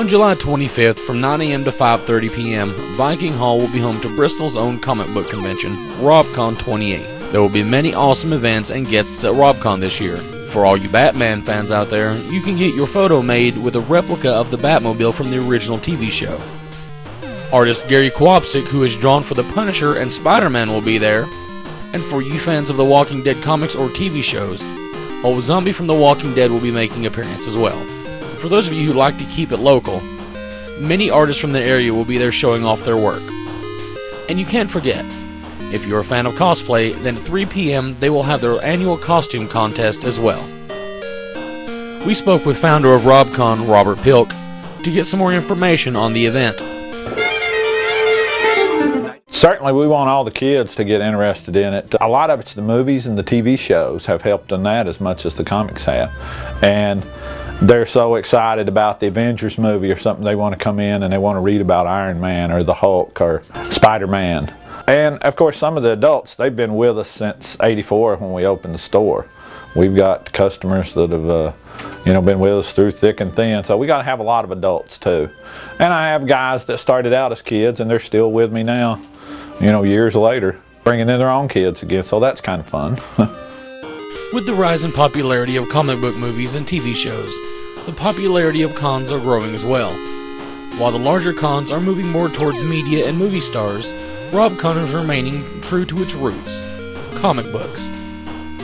On July 25th from 9 a.m. to 5:30 p.m., Viking Hall will be home to Bristol's own comic book convention, RobCon 28. There will be many awesome events and guests at RobCon this year. For all you Batman fans out there, you can get your photo made with a replica of the Batmobile from the original TV show. Artist Gary Kwapsik, who is drawn for the Punisher and Spider-Man, will be there. And for you fans of the Walking Dead comics or TV shows, old Zombie from The Walking Dead will be making an appearance as well. For those of you who like to keep it local, many artists from the area will be there showing off their work. And you can't forget, if you're a fan of cosplay, then at 3 p.m. they will have their annual costume contest as well. We spoke with founder of RobCon, Robert Pilk, to get some more information on the event. Certainly we want all the kids to get interested in it. A lot of it's the movies and the TV shows have helped in that as much as the comics have. And they're so excited about the Avengers movie or something, they want to come in and they want to read about Iron Man or the Hulk or Spider-Man. And of course some of the adults, they've been with us since '84 when we opened the store. We've got customers that have been with us through thick and thin, so we got to have a lot of adults too. And I have guys that started out as kids and they're still with me now, years later, bringing in their own kids again, so that's kind of fun. With the rise in popularity of comic book movies and TV shows, the popularity of cons are growing as well. While the larger cons are moving more towards media and movie stars, RobCon is remaining true to its roots, comic books.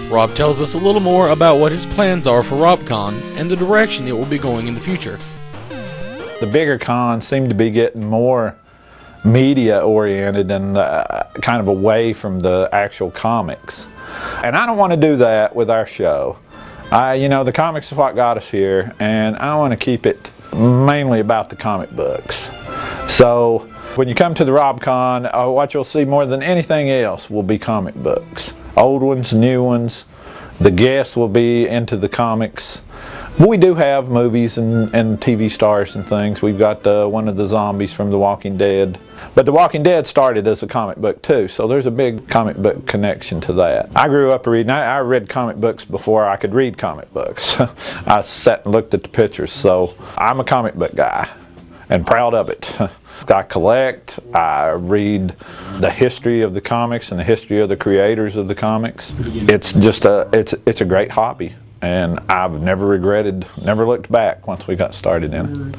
Rob tells us a little more about what his plans are for RobCon and the direction it will be going in the future. The bigger cons seem to be getting more media oriented and kind of away from the actual comics. And I don't want to do that with our show. The comics is what got us here, and I want to keep it mainly about the comic books. So when you come to the RobCon, what you'll see more than anything else will be comic books. Old ones, new ones. The guests will be into the comics. We do have movies and TV stars and things. We've got one of the zombies from The Walking Dead. But The Walking Dead started as a comic book too, so there's a big comic book connection to that. I grew up reading, I read comic books before I could read comic books. I sat and looked at the pictures, so I'm a comic book guy and proud of it. I collect, I read the history of the comics and the history of the creators of the comics. It's just it's a great hobby, and I've never regretted, never looked back once we got started in it.